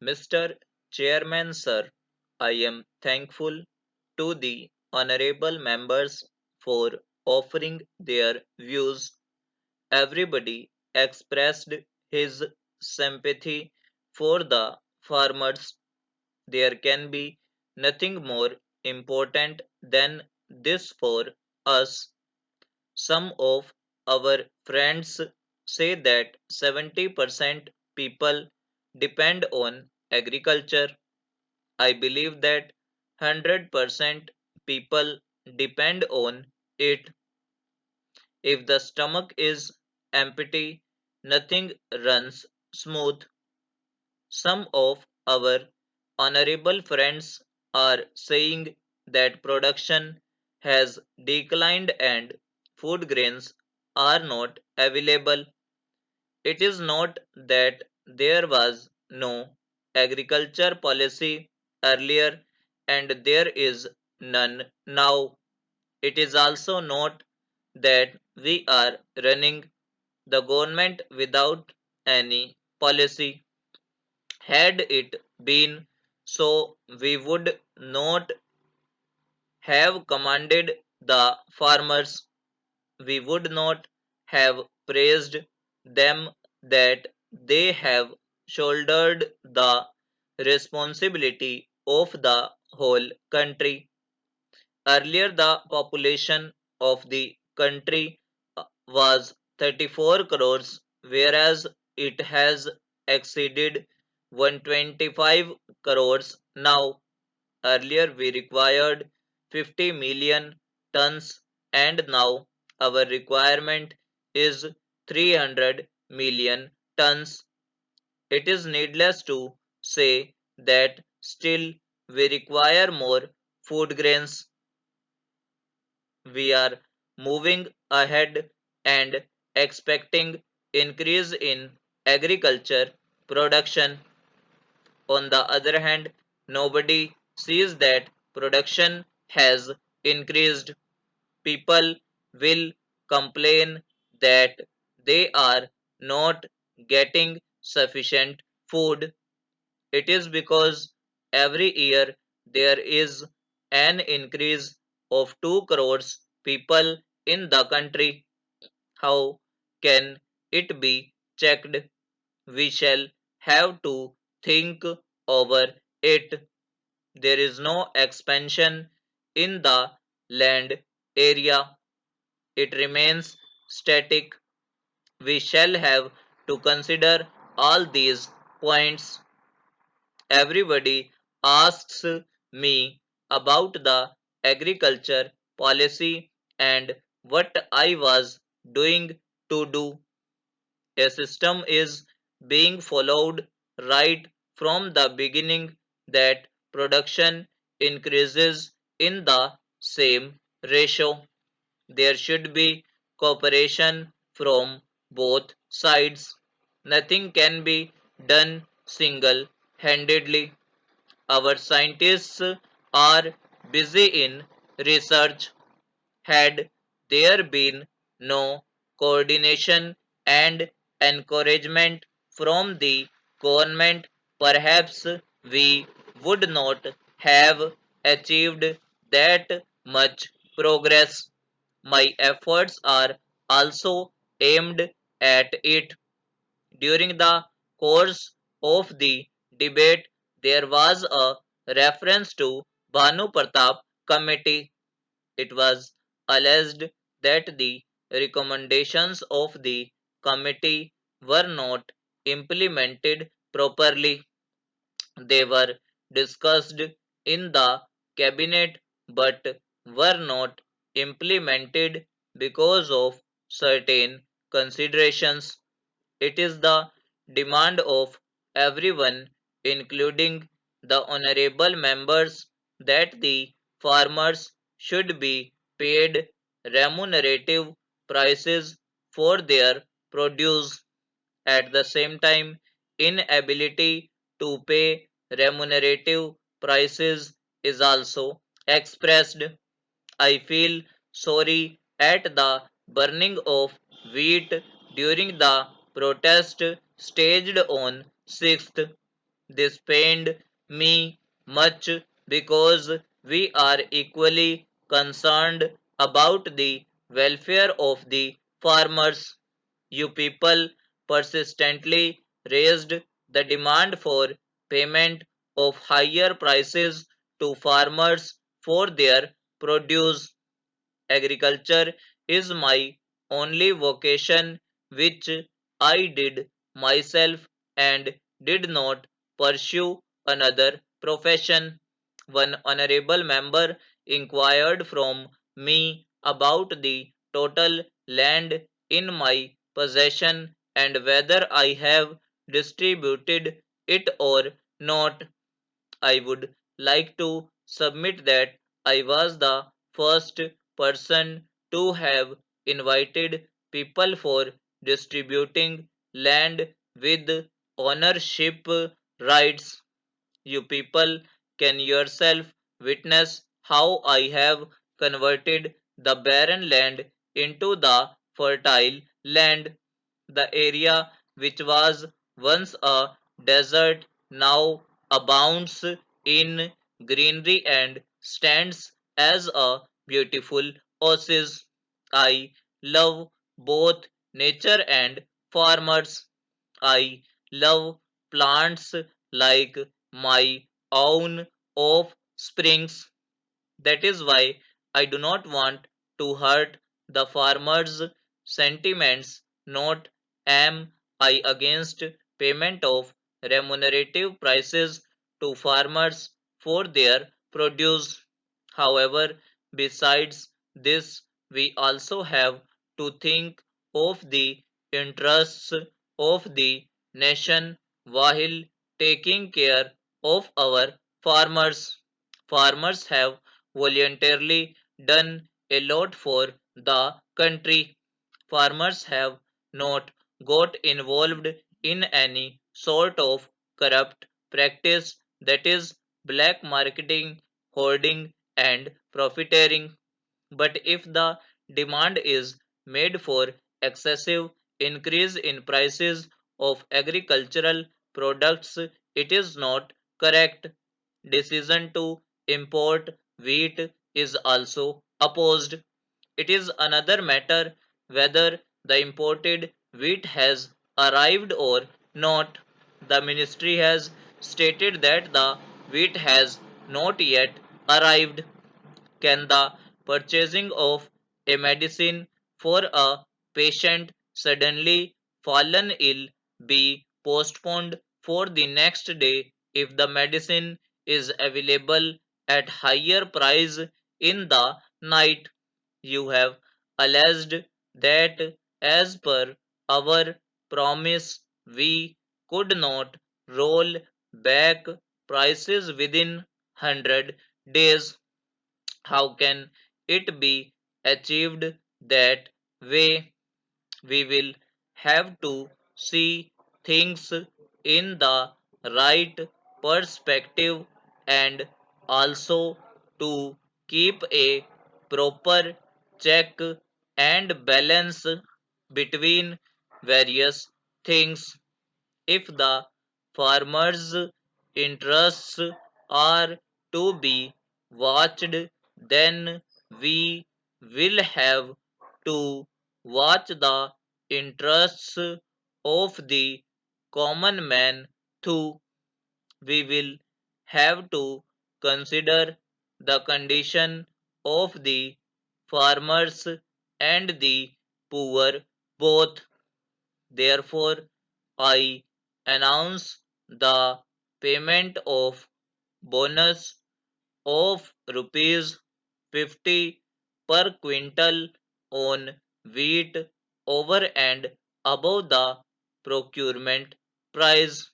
Mr. Chairman, sir, I am thankful to the honorable members for offering their views. Everybody expressed his sympathy for the farmers. There can be nothing more important than this for us. Some of our friends say that 70% people depend on agriculture. I believe that 100% people depend on it. If the stomach is empty, nothing runs smooth. Some of our honorable friends are saying that production has declined and food grains are not available. It is not that there was no agriculture policy earlier and there is none now. It is also not that we are running the government without any policy. Had it been so, we would not have commanded the farmers, we would not have praised them that they have shouldered the responsibility of the whole country. Earlier, the population of the country was 34 crores, whereas it has exceeded 125 crores now. Earlier, we required 50 million tons, and now our requirement is 300 million tons. It is needless to say that still we require more food grains. We are moving ahead and expecting increase in agriculture production. On the other hand, nobody sees that production has increased. People will complain that they are not getting sufficient food. It is because every year there is an increase of 2 crores people in the country. How can it be checked? We shall have to think over it. There is no expansion in the land area. It remains static. We shall have to consider all these points. Everybody asks me about the agriculture policy and what I was doing to do. A system is being followed right from the beginning that production increases in the same ratio. There should be cooperation from both sides. Nothing can be done single handedly. Our scientists are busy in research. Had there been no coordination and encouragement from the government, perhaps we would not have achieved that much progress. My efforts are also aimed at it. During the course of the debate, there was a reference to Bhanu Pratap Committee. It was alleged that the recommendations of the committee were not implemented properly. They were discussed in the cabinet but were not implemented because of certain considerations. It is the demand of everyone, including the honorable members, that the farmers should be paid remunerative prices for their produce. At the same time, inability to pay remunerative prices is also expressed. I feel sorry at the burning of wheat during the protest staged on 6th. This pained me much because we are equally concerned about the welfare of the farmers. You people persistently raised the demand for payment of higher prices to farmers for their produce. Agriculture is my only vocation, which I did myself and did not pursue another profession. One honorable member inquired from me about the total land in my possession and whether I have distributed it or not. I would like to submit that I was the first person to have invited people for distributing land with ownership rights. You people can yourself witness how I have converted the barren land into the fertile land. The area which was once a desert now abounds in greenery and stands as a beautiful oasis. I love both nature and farmers. I love plants like my own offsprings. That is why I do not want to hurt the farmers' sentiments, not am I against payment of remunerative prices to farmers for their produce. However, besides this, we also have to think of the interests of the nation while taking care of our farmers. Farmers have voluntarily done a lot for the country. Farmers have not got involved in any sort of corrupt practice, that is, black marketing, hoarding, and profiteering. But if the demand is made for excessive increase in prices of agricultural products, it is not correct. Decision to import wheat is also opposed. It is another matter whether the imported wheat has arrived or not. The ministry has stated that the wheat has not yet arrived. Can the purchasing of a medicine for a patient suddenly fallen ill be postponed for the next day if the medicine is available at higher price in the night? You have alleged that as per our promise we could not roll back prices within 100 days. How can it be achieved that way? We will have to see things in the right perspective and also to keep a proper check and balance between various things. If the farmers' interests are to be watched, then we will have to watch the interests of the common man too. We will have to consider the condition of the farmers and the poor both. Therefore, I announce the payment of bonus of rupees 50 per quintal on wheat over and above the procurement price.